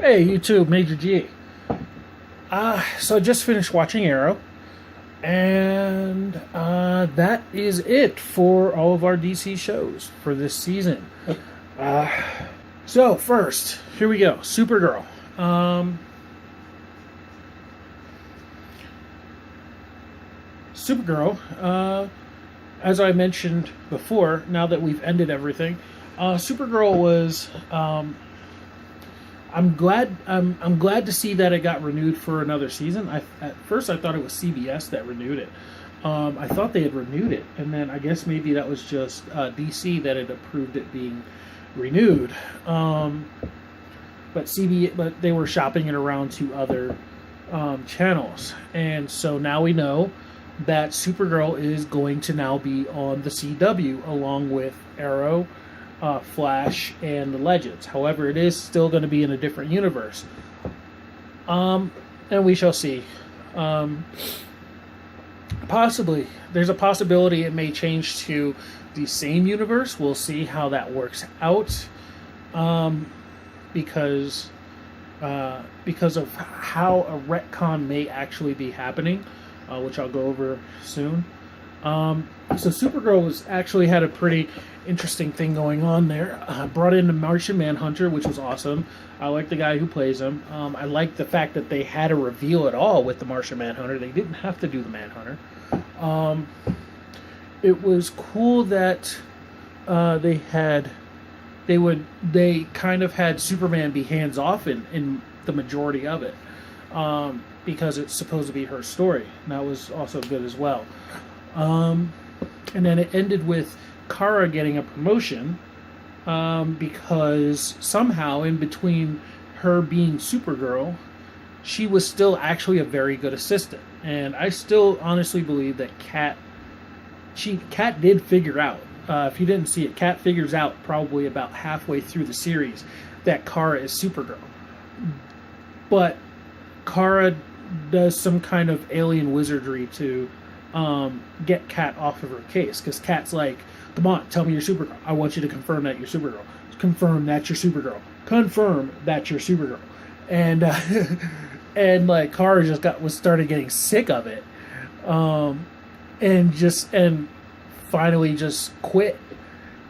Hey, you too, Major G. So I just finished watching Arrow, and that is it for all of our DC shows for this season. Uh, so first, here we go. Supergirl. Supergirl. As I mentioned before, now that we've ended everything, Supergirl was. I'm glad. I'm glad to see that it got renewed for another season. At first I thought it was CBS that renewed it. I thought they had renewed it, and then I guess maybe that was just DC that had approved it being renewed. But they were shopping it around to other channels, and so now we know that Supergirl is going to now be on the CW along with Arrow, Flash, and the Legends. However, it is still going to be in a different universe. And we shall see. Possibly. There's a possibility it may change to the same universe. We'll see how that works out. Because of how a retcon may actually be happening, which I'll go over soon. So Supergirl was actually had a pretty interesting thing going on there. Brought in the Martian Manhunter, which was awesome. I like the guy who plays him. I like the fact that they had a reveal at all with the Martian Manhunter. They didn't have to do the Manhunter. It was cool that they kind of had Superman be hands off in the majority of it, because it's supposed to be her story. And that was also good as well. And then it ended with Kara getting a promotion, because somehow in between her being Supergirl, she was still actually a very good assistant. And I still honestly believe that Kat did figure out. If you didn't see it, Kat figures out probably about halfway through the series that Kara is Supergirl. But Kara does some kind of alien wizardry to get Kat off of her case, because Kat's like, come on, tell me you're Supergirl. I want you to confirm that you're Supergirl. Confirm that you're Supergirl. Confirm that you're Supergirl. And and like Kara just started getting sick of it, and finally just quit.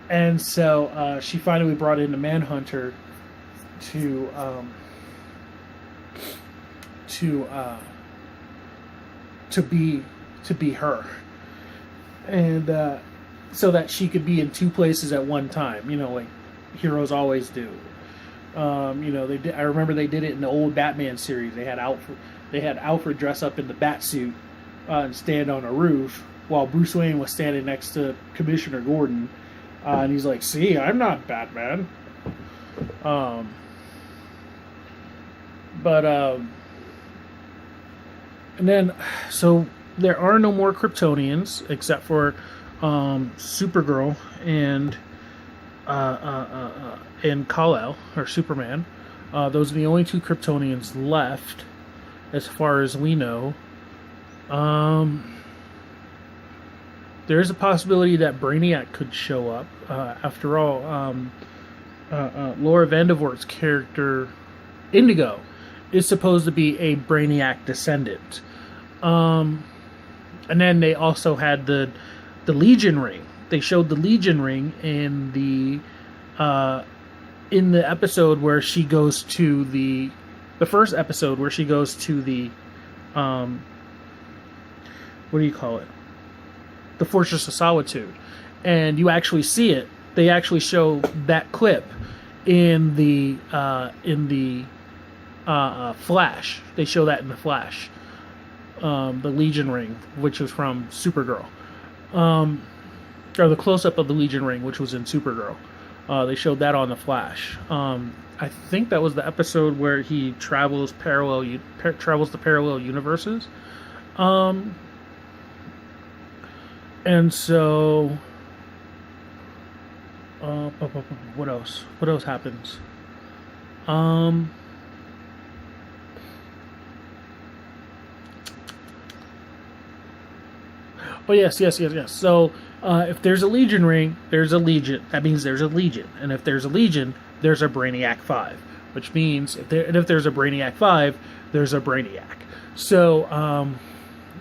And so she finally brought in the Manhunter to be her, and so that she could be in two places at one time, like heroes always do. They did. I remember they did it in the old Batman series. They had Alfred dress up in the bat suit and stand on a roof while Bruce Wayne was standing next to Commissioner Gordon, and he's like, "See, I'm not Batman." And then so there are no more Kryptonians except for Supergirl and Kal-El, or Superman. Those are the only two Kryptonians left, as far as we know. There is a possibility that Brainiac could show up. After all, Laura Vandervoort's character, Indigo, is supposed to be a Brainiac descendant. And then they also had the Legion ring. They showed the Legion ring in the episode where she goes to the first episode where she goes to the what do you call it? The Fortress of Solitude, and you actually see it. They actually show that clip in the Flash. They show that in the Flash. The Legion ring, which was from Supergirl, or the close-up of the Legion ring, which was in Supergirl. They showed that on the Flash. I think that was the episode where he travels the parallel universes. And so, what else? What else happens? Oh, yes. So, if there's a Legion ring, there's a Legion. That means there's a Legion. And if there's a Legion, there's a Brainiac 5. which means if there's a Brainiac 5, there's a Brainiac. So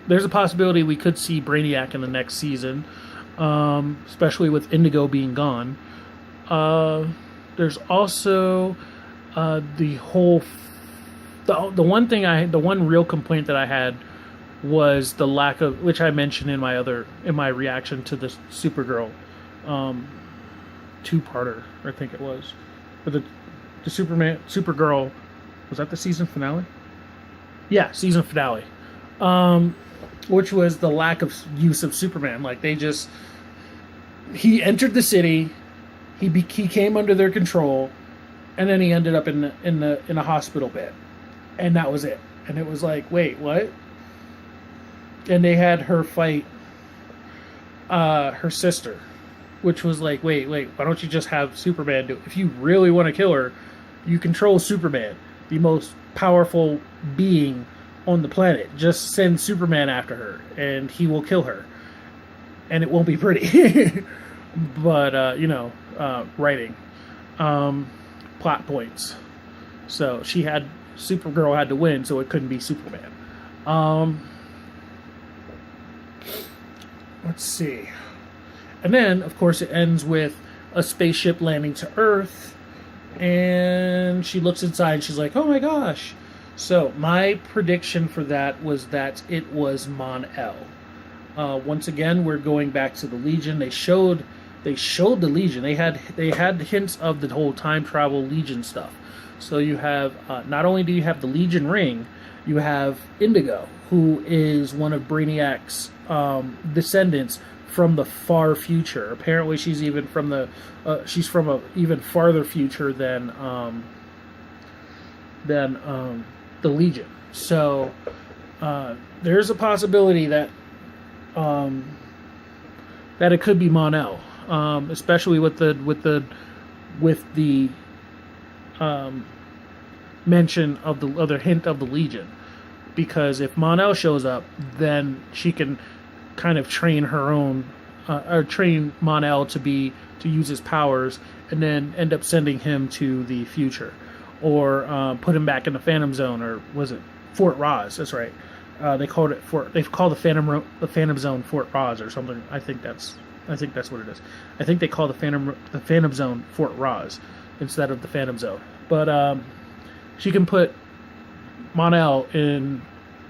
there's a possibility we could see Brainiac in the next season, especially with Indigo being gone. There's also the one real complaint that I had was the lack of, which I mentioned in my reaction to the Supergirl two-parter, I think it was, but the Supergirl, was that the season finale? Yeah, season finale, which was the lack of use of Superman. Like he entered the city, he came under their control, and then he ended up in a hospital bed, and that was it. And it was like, wait, what? And they had her fight her sister, which was like, wait, why don't you just have Superman do it? If you really want to kill her, you control Superman, the most powerful being on the planet. Just send Superman after her, and he will kill her. And it won't be pretty. But, writing. Plot points. So Supergirl had to win, so it couldn't be Superman. Let's see. And then, of course, it ends with a spaceship landing to Earth, and she looks inside and she's like, oh my gosh. So my prediction for that was that it was Mon-El. Once again, we're going back to the Legion. They showed the Legion. They had hints of the whole time travel Legion stuff. So you have, not only do you have the Legion ring, you have Indigo, who is one of Brainiac's descendants from the far future. Apparently, she's even from she's from a even farther future than the Legion. So there's a possibility that it could be Mon-El, especially with the mention of the other hint of the Legion. Because if Mon-El shows up, then she can kind of train her own, or train Mon-El to use his powers, and then end up sending him to the future, or put him back in the Phantom Zone, or was it Fort Roz? That's right. They called the Phantom Zone Fort Roz or something. I think that's what it is. I think they call the Phantom Zone Fort Roz instead of the Phantom Zone. But she can put Mon-El in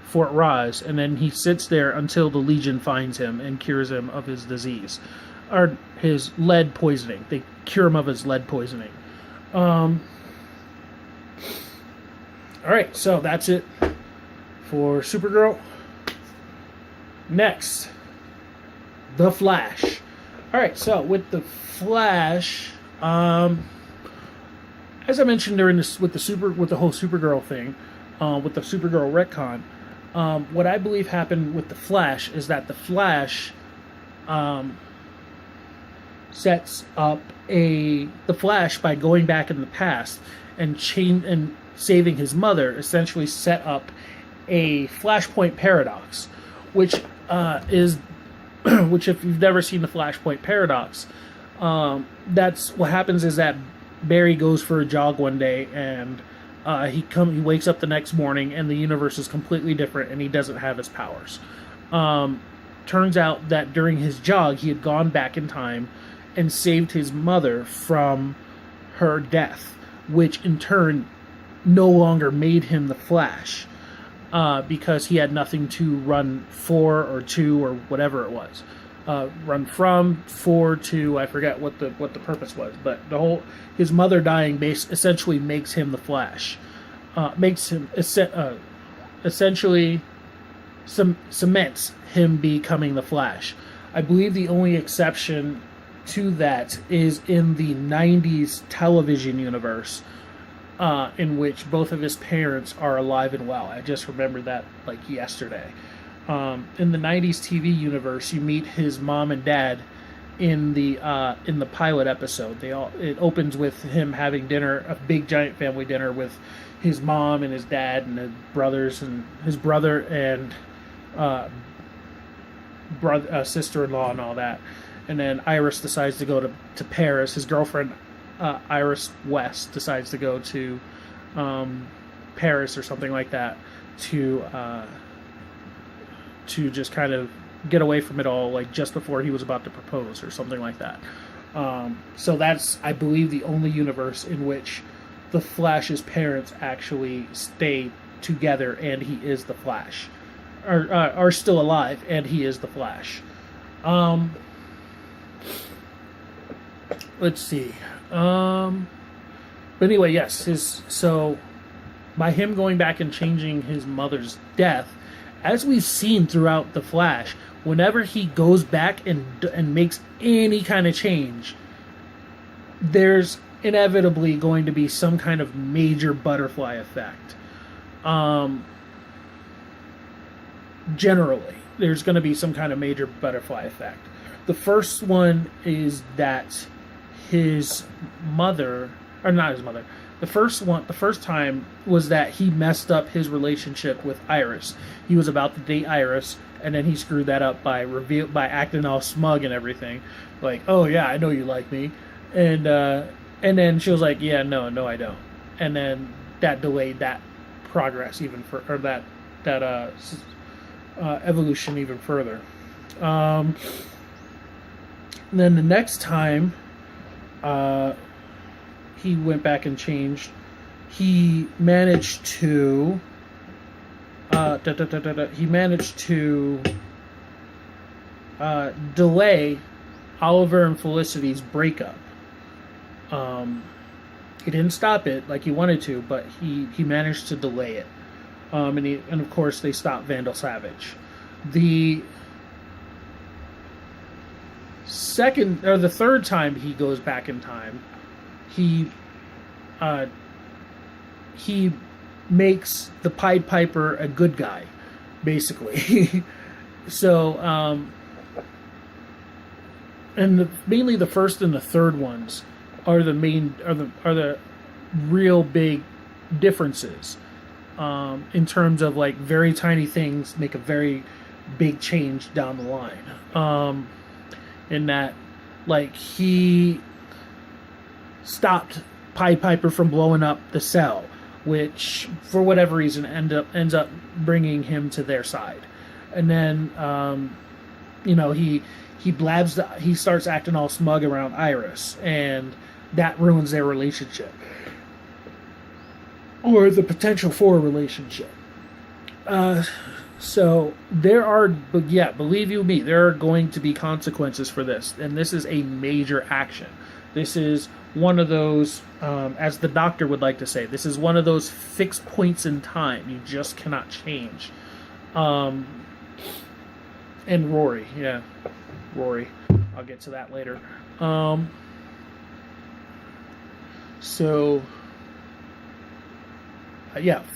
Fort Roz, and then he sits there until the Legion finds him and cures him of his disease, or his lead poisoning. They cure him of his lead poisoning. All right, so that's it for Supergirl. Next, The Flash. All right, so with The Flash, as I mentioned during this with the whole Supergirl thing, with the Supergirl retcon, what I believe happened with the Flash is that the Flash sets up the Flash, by going back in the past and saving his mother, essentially set up a Flashpoint paradox, which which, if you've never seen the Flashpoint paradox, that's what happens is that Barry goes for a jog one day, and he wakes up the next morning, and the universe is completely different, and he doesn't have his powers. Turns out that during his jog, he had gone back in time and saved his mother from her death, which in turn no longer made him the Flash, because he had nothing to run for or to, or whatever it was. Run from, for, to, I forget what the purpose was, but his mother dying essentially makes him the Flash, makes him essentially cements him becoming the Flash. I believe the only exception to that is in the 90s television universe, in which both of his parents are alive and well. I just remembered that like yesterday. In the 90s TV universe, you meet his mom and dad in the pilot episode. It opens with him having dinner, a big giant family dinner with his mom and his dad and his brothers and his brother and sister-in-law and all that. And then Iris decides to go to Paris. His girlfriend, Iris West, decides to go to Paris or something like that to just kind of get away from it all, like just before he was about to propose or something like that. So that's, I believe, the only universe in which the Flash's parents actually stay together and he is the Flash, or are still alive and he is the Flash. Let's see. But anyway, yes, so by him going back and changing his mother's death, as we've seen throughout the Flash, whenever he goes back and makes any kind of change, there's inevitably going to be some kind of major butterfly effect. Generally, there's going to be some kind of major butterfly effect. The first one is that his mother, or not his mother, the first time was that he messed up his relationship with Iris. He was about to date Iris, and then he screwed that up by acting all smug and everything, like, "Oh yeah, I know you like me," and then she was like, "Yeah, no, I don't," and then that delayed that progress even for, or that evolution even further. Then the next time, he went back and changed. He managed to. He managed to delay Oliver and Felicity's breakup. He didn't stop it like he wanted to, but he managed to delay it. And of course they stopped Vandal Savage. The third time he goes back in time, he makes the Pied Piper a good guy, basically. So, and mainly the first and the third ones are the real big differences, in terms of like very tiny things make a very big change down the line. In that, like, he stopped Pied Piper from blowing up the cell, which for whatever reason ends up bringing him to their side. And then he starts acting all smug around Iris, and that ruins their relationship, or the potential for a relationship. So there are, but yeah, believe you me, there are going to be consequences for this, and this is a major action. This is one of those, as the Doctor would like to say, this is one of those fixed points in time you just cannot change. And Rory, I'll get to that later.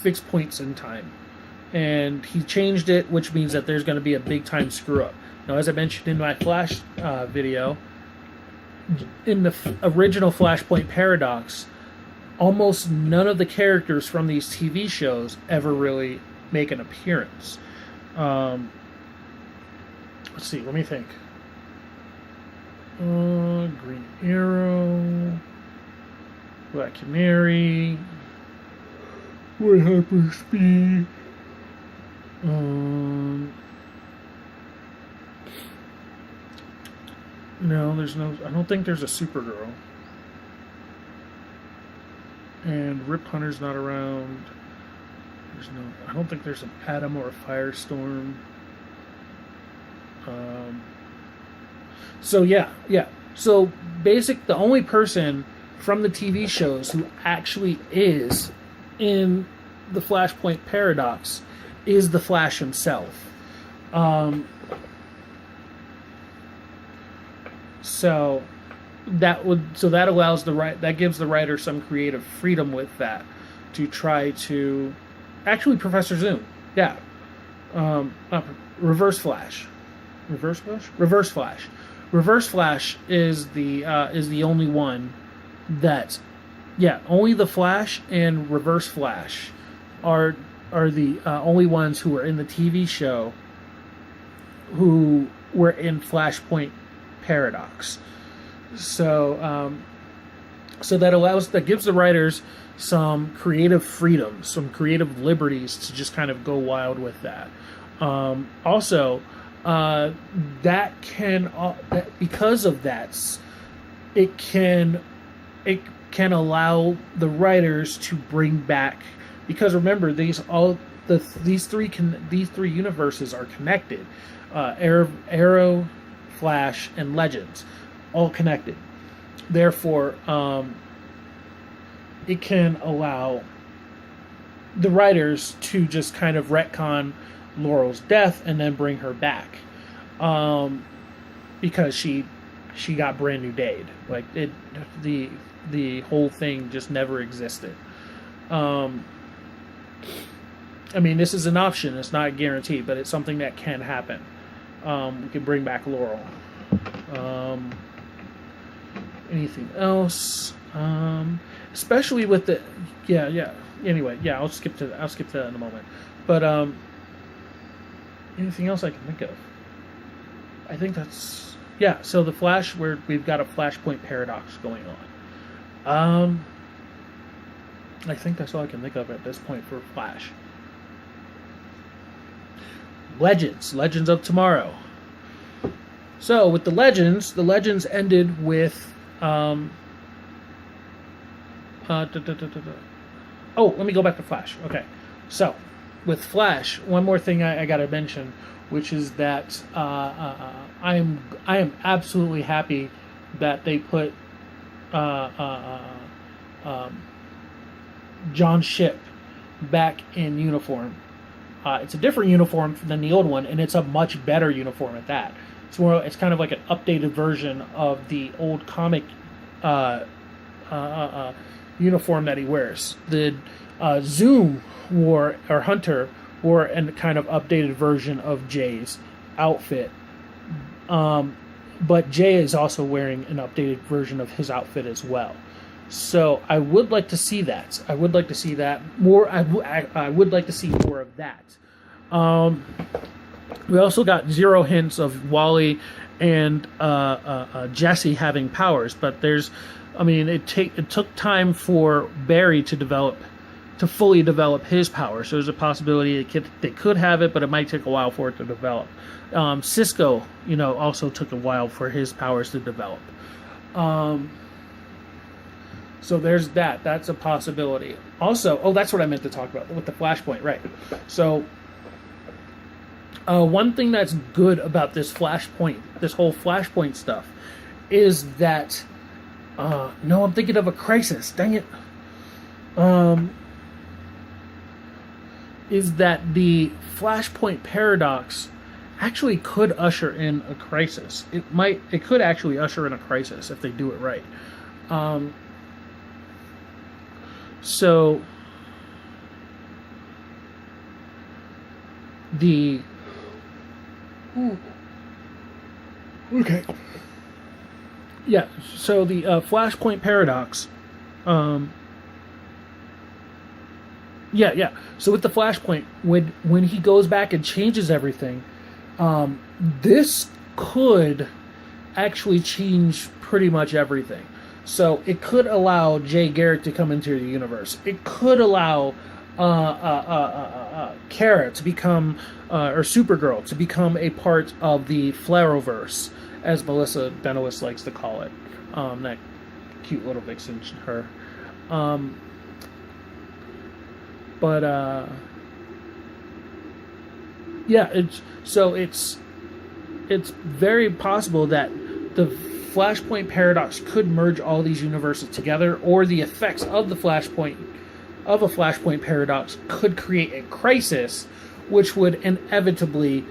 Fixed points in time. And he changed it, which means that there's going to be a big time screw up. Now, as I mentioned in my Flash video, in the original Flashpoint Paradox, almost none of the characters from these TV shows ever really make an appearance. Let's see, let me think. Green Arrow, Black Canary, White Hyperspeed. No, there's no. I don't think there's a Supergirl. And Rip Hunter's not around. There's no. I don't think there's an Atom or a Firestorm. So yeah. So the only person from the TV shows who actually is in the Flashpoint Paradox is the Flash himself. So that allows that gives the writer some creative freedom with that to try to actually Professor Zoom. Yeah. Reverse Flash. Reverse Flash is the only one that, only the Flash and Reverse Flash are the only ones who were in the TV show who were in Flashpoint Paradox. So So that gives the writers some creative freedom, some creative liberties to just kind of go wild with that. Also, that can because of that, it can it can allow the writers to bring back, because remember these three universes are connected. Arrow, Flash, and Legends, all connected. Therefore, it can allow the writers to just kind of retcon Laurel's death and then bring her back, because she got brand new dayed. Like the whole thing just never existed. I mean, this is an option. It's not guaranteed, but it's something that can happen. We can bring back Laurel. Anything else? Especially with the Anyway, I'll skip to that in a moment. But anything else I can think of? I think that's So the Flash, where we've got a Flashpoint paradox going on. I think that's all I can think of at this point for Flash. Legends of Tomorrow. So with the Legends ended with let me go back to Flash. Okay, so with Flash, one more thing I got to mention, which is that I am absolutely happy that they put John Shipp back in uniform. It's a different uniform than the old one, and it's a much better uniform at that. It's kind of like an updated version of the old comic uniform that he wears. The Zoom Hunter wore a kind of updated version of Jay's outfit. But Jay is also wearing an updated version of his outfit as well. So I would like to see that. I would like to see that more. I would like to see more of that. We also got zero hints of Wally and Jesse having powers, but it took time for Barry to fully develop his power. So there's a possibility they could have it, but it might take a while for it to develop. Cisco, also took a while for his powers to develop. So there's that. That's a possibility. Also, that's what I meant to talk about with the Flashpoint, right? So one thing that's good about this whole Flashpoint stuff, is that no, I'm thinking of a crisis. Dang it. Is that the Flashpoint paradox actually could usher in a crisis. It could actually usher in a crisis if they do it right. So the okay. Yeah, so the Flashpoint paradox. So with the Flashpoint, when he goes back and changes everything, this could actually change pretty much everything. So it could allow Jay Garrick to come into the universe. It could allow Kara to become, or Supergirl to become a part of the Flareverse, as Melissa Benoist likes to call it. That cute little vixen, her. It's very possible that the Flashpoint paradox could merge all these universes together, or the effects of a Flashpoint paradox could create a crisis, which would inevitably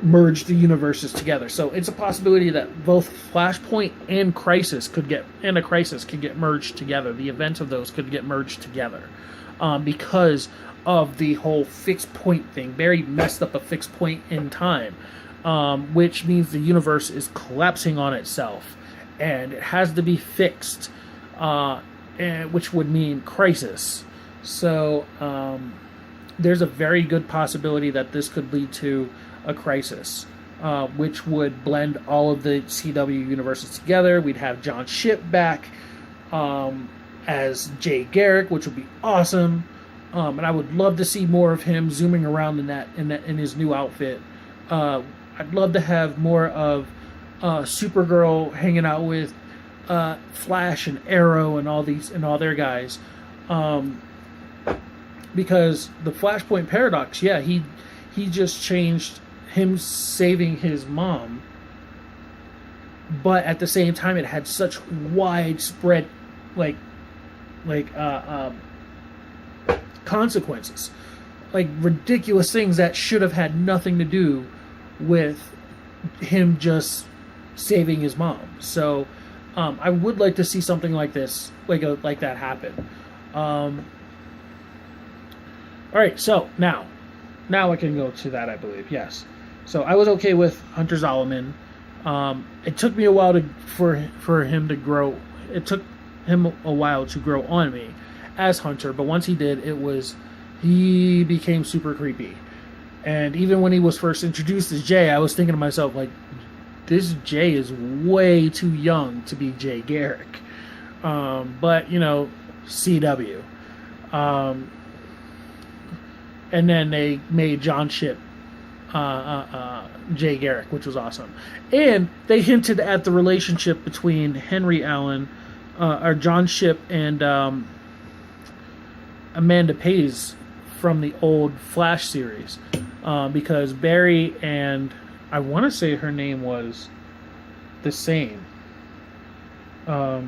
merge the universes together. So it's a possibility that both Flashpoint and Crisis could get merged together. The events of those could get merged together, because of the whole fixed point thing. Barry messed up a fixed point in time, which means the universe is collapsing on itself, and it has to be fixed, which would mean crisis. So there's a very good possibility that this could lead to a crisis, which would blend all of the CW universes together. We'd have John Shipp back. as Jay Garrick, which would be awesome. And I would love to see more of him zooming around in his new outfit. I'd love to have more of Supergirl hanging out with Flash and Arrow and all their guys, because the Flashpoint paradox, yeah, he just changed him saving his mom, but at the same time, it had such widespread like consequences, like ridiculous things that should have had nothing to do with him just saving his mom. So I would like to see something like this, like that happen. All right, so now I can go to that, I believe. Yes. So I was okay with Hunter Zolomon. It took me a while for him to grow. It took him a while to grow on me as Hunter, but once he did, he became super creepy. And even when he was first introduced as Jay, I was thinking to myself, like, this Jay is way too young to be Jay Garrick. But, CW. And then they made John Shipp Jay Garrick, which was awesome. And they hinted at the relationship between Henry Allen, or John Shipp, and Amanda Pays from the old Flash series. Because Barry and I want to say her name was the same. I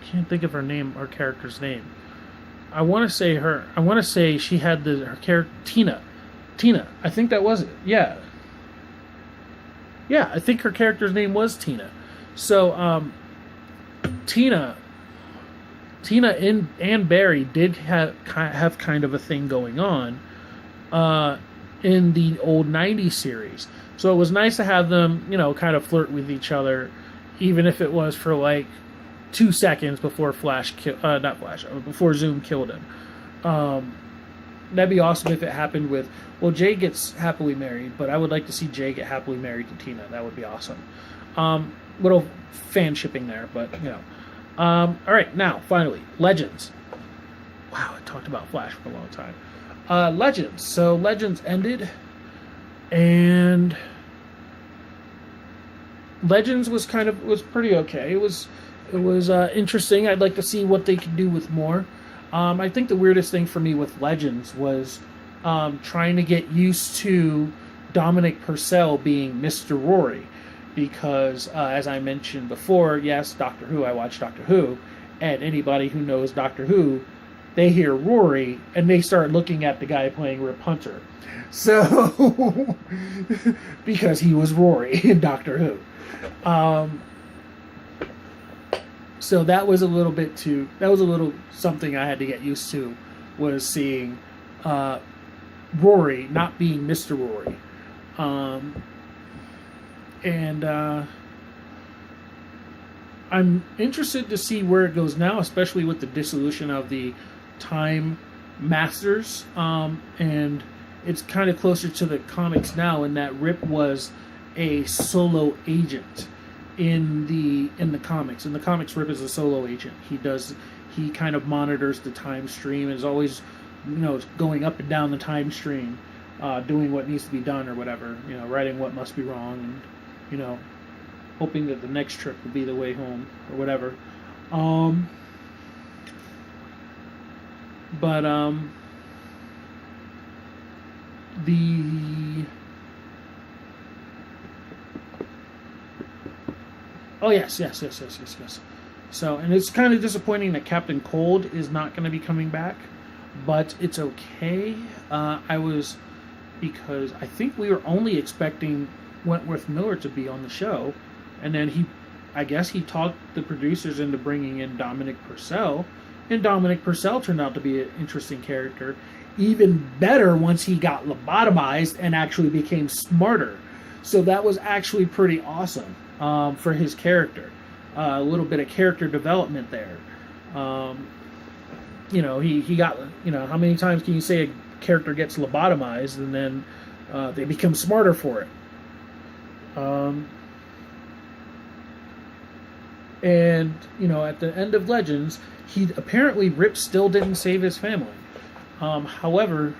can't think of her character's name. I want to say she had her character Tina. I think that was it. Yeah. Yeah, I think her character's name was Tina. So Tina and Barry did have kind of a thing going on in the old 90s series. So it was nice to have them, kind of flirt with each other, even if it was for like 2 seconds before before Zoom killed him. That'd be awesome if it happened with, Jay gets happily married, but I would like to see Jay get happily married to Tina. That would be awesome. Little fan shipping there, but all right, now finally, Legends. Wow, I talked about Flash for a long time. Legends. So Legends ended, and Legends was pretty okay. It was interesting. I'd like to see what they could do with more. I think the weirdest thing for me with Legends was trying to get used to Dominic Purcell being Mr. Rory, because as I mentioned before, yes, Doctor Who. I watch Doctor Who, and anybody who knows Doctor Who, they hear Rory and they start looking at the guy playing Rip Hunter. So, because he was Rory in Doctor Who. So that was a little something I had to get used to, was seeing Rory not being Mr. Rory. And I'm interested to see where it goes now, especially with the dissolution of the Time Masters, and it's kind of closer to the comics now, in that Rip was a solo agent in the comics. In the comics, Rip is a solo agent. He kind of monitors the time stream, and is always going up and down the time stream, doing what needs to be done or whatever, writing what must be wrong, and hoping that the next trip will be the way home or whatever. But yes. So, and it's kind of disappointing that Captain Cold is not going to be coming back, but it's okay. Because I think we were only expecting Wentworth Miller to be on the show, and then I guess he talked the producers into bringing in Dominic Purcell, and Dominic Purcell turned out to be an interesting character. Even better once he got lobotomized and actually became smarter. So that was actually pretty awesome for his character. A little bit of character development there. He got, how many times can you say a character gets lobotomized and then they become smarter for it? And at the end of Legends, he apparently Rip still didn't save his family. However,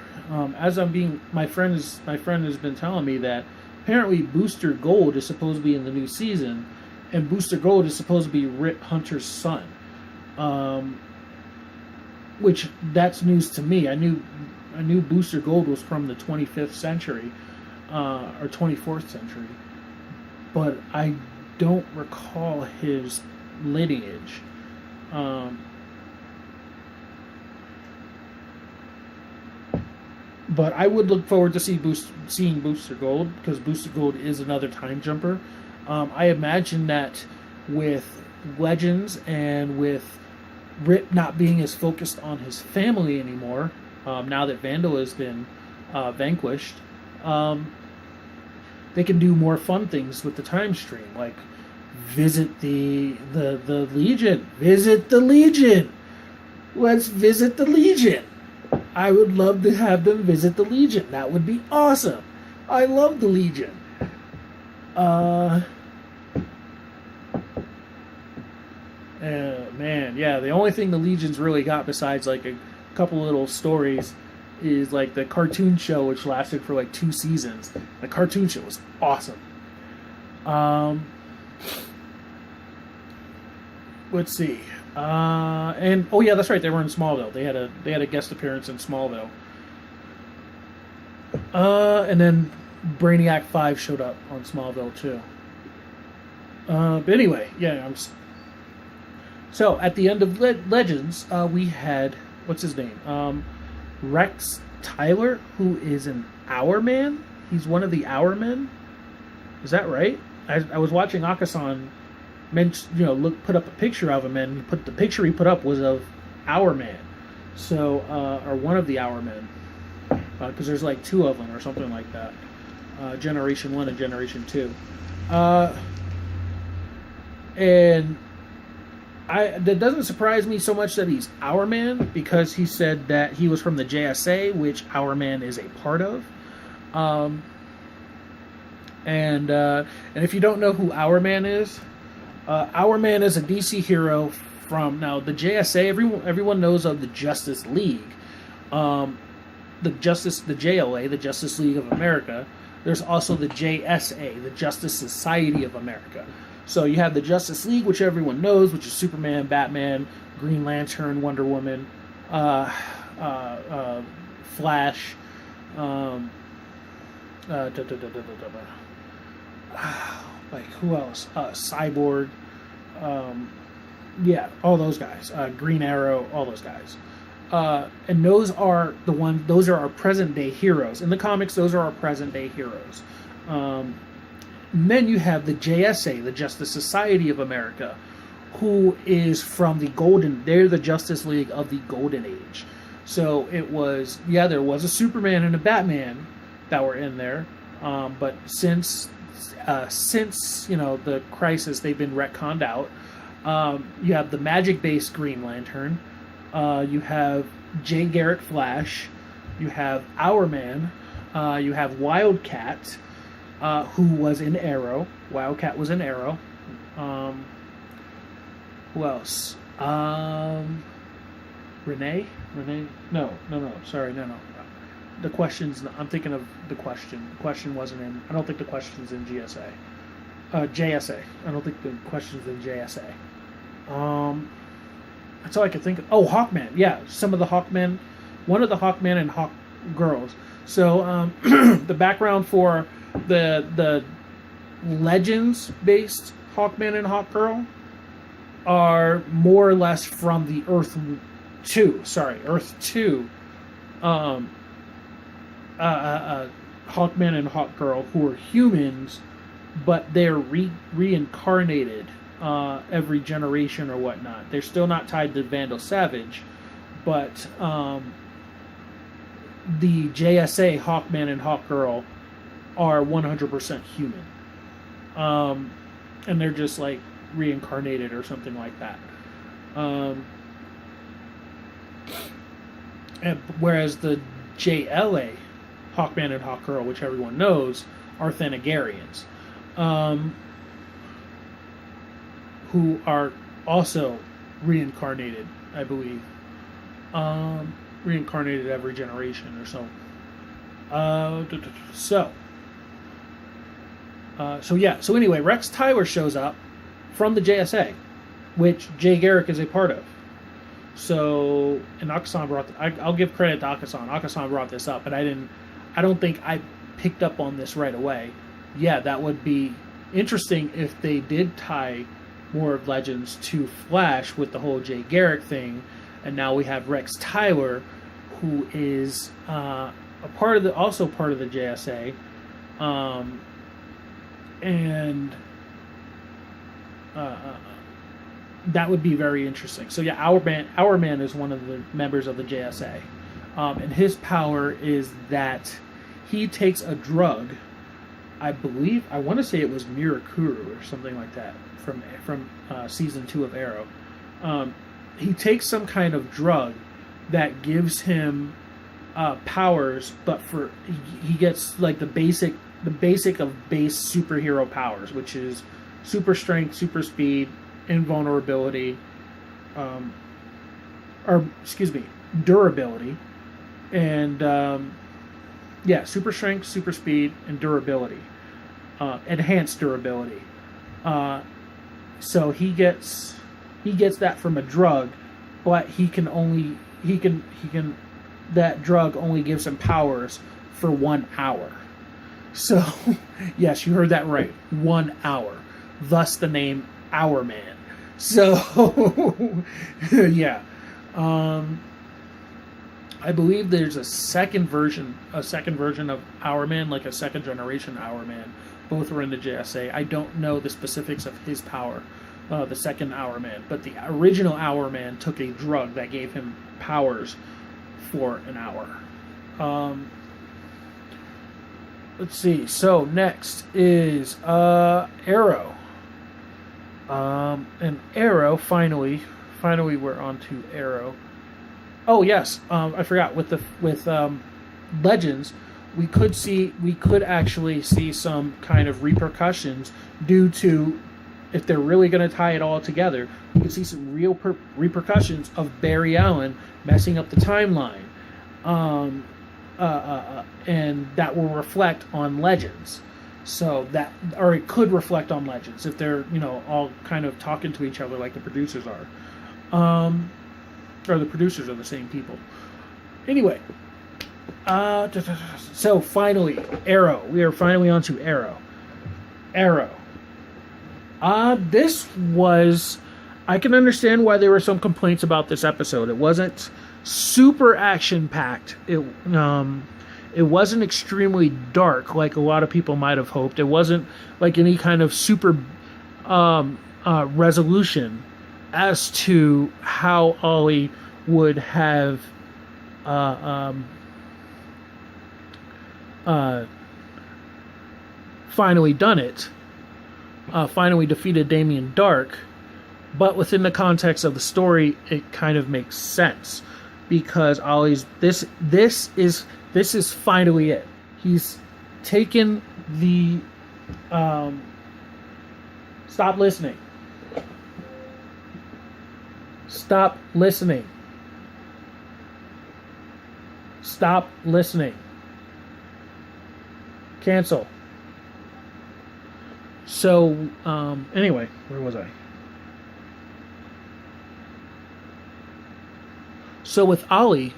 as my friend has been telling me that apparently Booster Gold is supposed to be in the new season, and Booster Gold is supposed to be Rip Hunter's son. Which that's news to me. I knew Booster Gold was from the 25th century, or 24th century, but I don't recall his lineage. But I would look forward to seeing Booster Gold, because Booster Gold is another time jumper. I imagine that with Legends and with Rip not being as focused on his family anymore, now that Vandal has been vanquished, they can do more fun things with the time stream, like visit the Legion. Visit the Legion. Let's visit the Legion. I would love to have them visit the Legion. That would be awesome. I love the Legion. Man, yeah, the only thing the Legion's really got besides like a couple little stories is like the cartoon show, which lasted for like 2 seasons. The cartoon show was awesome. Let's see. And oh yeah, that's right. They were in Smallville. They had a guest appearance in Smallville. And then Brainiac 5 showed up on Smallville too. But anyway, yeah. So at the end of Legends, we had what's his name? Rex Tyler, who is an Hour Man. He's one of the Hour Men. Is that right? I was watching Akasan. Put up a picture of him, and the picture he put up was of Hour Man, or one of the Hour Men, because there's like 2 of them or something like that, Generation 1 and Generation 2, and that doesn't surprise me so much that he's Hour Man, because he said that he was from the JSA, which Hour Man is a part of, and if you don't know who Hour Man is. Hour Man is a DC hero from now the JSA. Everyone knows of the Justice League, the JLA, the Justice League of America. There's also the JSA, the Justice Society of America. So you have the Justice League, which everyone knows, which is Superman, Batman, Green Lantern, Wonder Woman, Flash, like who else? Cyborg, all those guys. Green Arrow, all those guys. And those are our present day heroes. In the comics, those are our present day heroes. And then you have the JSA, the Justice Society of America, who is from they're the Justice League of the Golden Age. So there was a Superman and a Batman that were in there, but since the crisis, they've been retconned out. You have the magic-based Green Lantern. You have Jay Garrick Flash. You have Hour Man. You have Wildcat, who was in Arrow. Wildcat was in Arrow. Who else? Renee? No. Sorry, no. The question's. I'm thinking of the question. The question wasn't in. I don't think the question's in GSA. JSA. I don't think the question's in JSA. That's all I could think of. Oh, Hawkman. Yeah, some of the Hawkmen. One of the Hawkmen and Hawk girls. So the background for the Legends-based Hawkman and Hawkgirl are more or less from the Earth 2. Earth 2. Hawkman and Hawkgirl, who are humans, but they're reincarnated every generation or whatnot. They're still not tied to Vandal Savage, but the JSA Hawkman and Hawkgirl are 100% human, and they're just like reincarnated or something like that. Whereas the JLA Hawkman and Hawkgirl, which everyone knows, are Thanagarians, who are also reincarnated, I believe. Reincarnated every generation or so. So, yeah. So anyway, Rex Tyler shows up from the JSA, which Jay Garrick is a part of. So, and Akasan brought. I'll give credit to Akasan. Akasan brought this up, but I don't think I picked up on this right away. Yeah, that would be interesting if they did tie more of Legends to Flash with the whole Jay Garrick thing, and now we have Rex Tyler, who is also part of the JSA, and that would be very interesting. So yeah, Our Man is one of the members of the JSA, and his power is that he takes a drug. I want to say it was Mirakuru or something like that from season 2 of Arrow. He takes some kind of drug that gives him powers, but he gets like the basic of base superhero powers, which is super strength, super speed, invulnerability, durability, and super strength, super speed, and durability, enhanced durability. So he gets that from a drug, but that drug only gives him powers for 1 hour. So yes, you heard that right, 1 hour. Thus the name Our Man. So yeah, I believe there's a second version of Our Man, like a second generation Our Man. Both were in the JSA. I don't know the specifics of his power, the second Our Man, but the original Our Man took a drug that gave him powers for an hour. Let's see. So next is Arrow. And Arrow, finally we're on to Arrow. Oh yes, I forgot with Legends, we could actually see some kind of repercussions due to, if they're really going to tie it all together, we could see some real repercussions of Barry Allen messing up the timeline, and that will reflect on Legends. So that, or it could reflect on Legends if they're all kind of talking to each other like the producers are, or the producers are the same people. Anyway, so finally, Arrow. We are finally on to Arrow. This was, I can understand why there were some complaints about this episode. It wasn't super action packed. It wasn't extremely dark like a lot of people might have hoped. It wasn't like any kind of super resolution as to how Ollie would have finally done it, finally defeated Damien Dark. But within the context of the story, it kind of makes sense because Ollie's this is finally it. He's taken the stop listening. Stop listening. Stop listening. Cancel. So, anyway, where was I? So with Ollie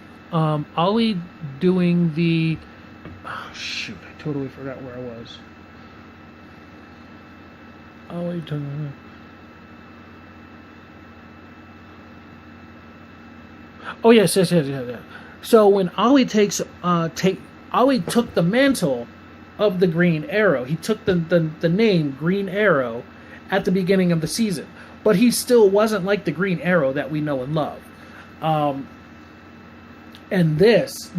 doing the... Oh, shoot, I totally forgot where I was. Ollie doing... Oh, yes. So when Ollie Ollie took the mantle of the Green Arrow. He took the name Green Arrow at the beginning of the season. But he still wasn't like the Green Arrow that we know and love. And this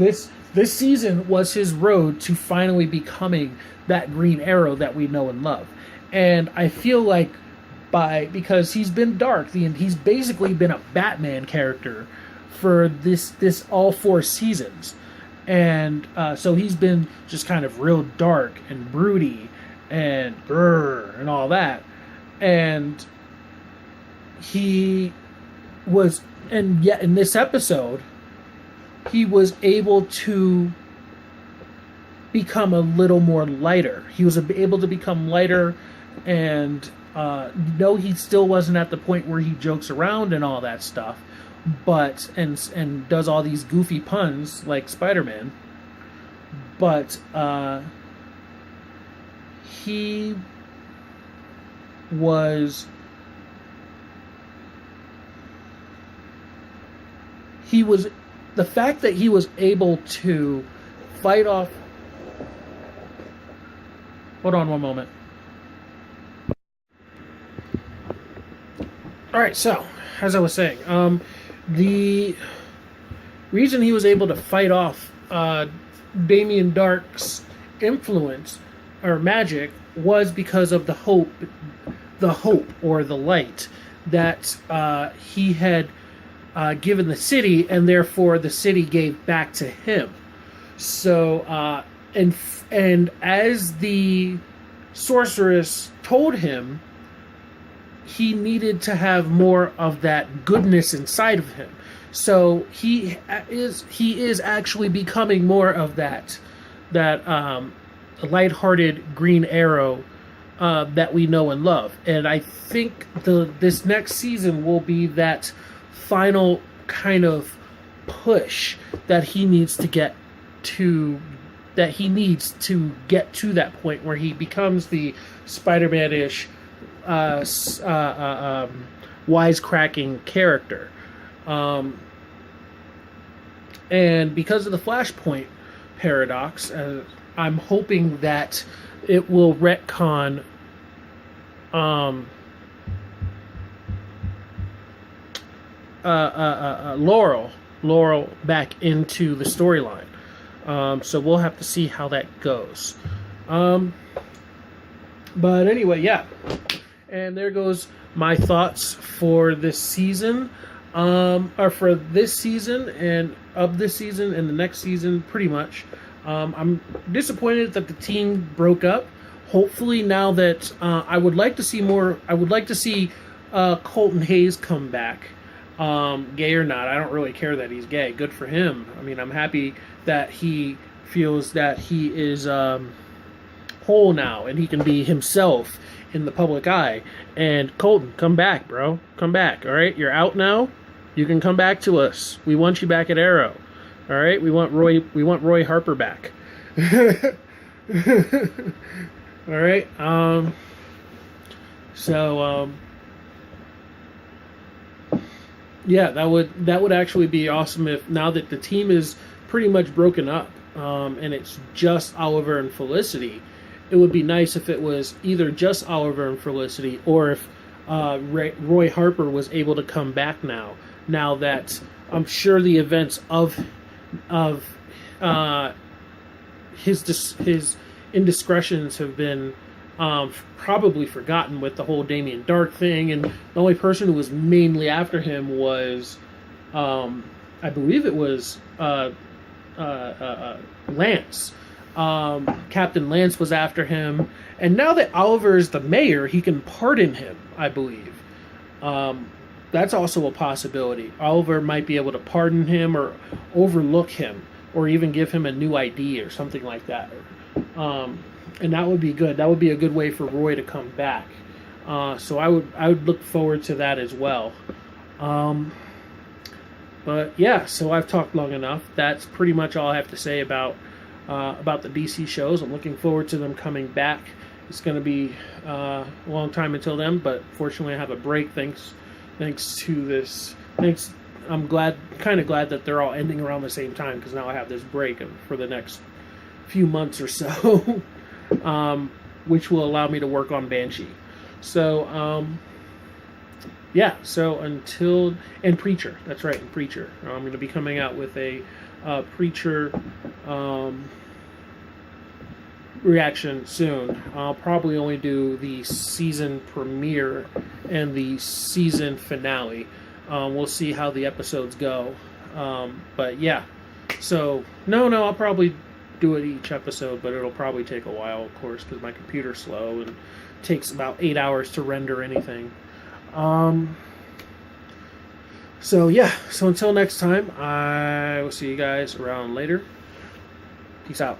season was his road to finally becoming that Green Arrow that we know and love. And I feel like because he's been dark, he's basically been a Batman character for this all 4 seasons. And so he's been just kind of real dark and broody and all that. And he was, and yet in this episode, he was able to become a little more lighter. He was able to become lighter, and no, he still wasn't at the point where he jokes around and all that stuff, but and does all these goofy puns like Spider-Man. But he was the fact that he was able to fight off. Hold on one moment. All right, so as I was saying, the reason he was able to fight off Damien Dark's influence or magic was because of the hope or the light that he had given the city, and therefore the city gave back to him. So, and as the sorceress told him, he needed to have more of that goodness inside of him. So he is actually becoming more of that lighthearted Green Arrow that we know and love. And I think this next season will be that final kind of push that he needs to get to that point where he becomes the Spider-Man-ish wisecracking character. And because of the Flashpoint paradox, I'm hoping that it will retcon Laurel back into the storyline. So we'll have to see how that goes. But anyway, yeah. And there goes my thoughts for this season. Or for this season and of this season and the next season, pretty much. I'm disappointed that the team broke up. Hopefully now that I would like to see more. I would like to see Colton Hayes come back. Gay or not, I don't really care that he's gay. Good for him. I mean, I'm happy that he feels that he is whole now and he can be himself in the public eye. And Colton, come back, bro. Come back, all right? You're out now. You can come back to us. We want you back at Arrow. All right? We want Roy Harper back. All right? Yeah, that would actually be awesome if, now that the team is pretty much broken up, and it's just Oliver and Felicity, it would be nice if it was either just Oliver and Felicity, or if Roy Harper was able to come back now that I'm sure the events of his indiscretions have been probably forgotten with the whole Damien Dark thing, and the only person who was mainly after him was, I believe it was Lance. Captain Lance was after him, and now that Oliver is the mayor, he can pardon him, I believe. That's also a possibility. Oliver might be able to pardon him or overlook him, or even give him a new ID or something like that. And that would be good. That would be a good way for Roy to come back. So I would look forward to that as well. But yeah, so I've talked long enough. That's pretty much all I have to say about the DC shows. I'm looking forward to them coming back. It's going to be a long time until then, but fortunately I have a break thanks to this. I'm kind of glad that they're all ending around the same time, because now I have this break for the next few months or so, which will allow me to work on Banshee. So, yeah, so and Preacher, that's right, and Preacher. I'm going to be coming out with a Preacher reaction soon. I'll probably only do the season premiere and the season finale. We'll see how the episodes go. But yeah, so no, I'll probably do it each episode, but it'll probably take a while, of course, because my computer's slow and takes about 8 hours to render anything. So yeah, so until next time, I will see you guys around later. Peace out.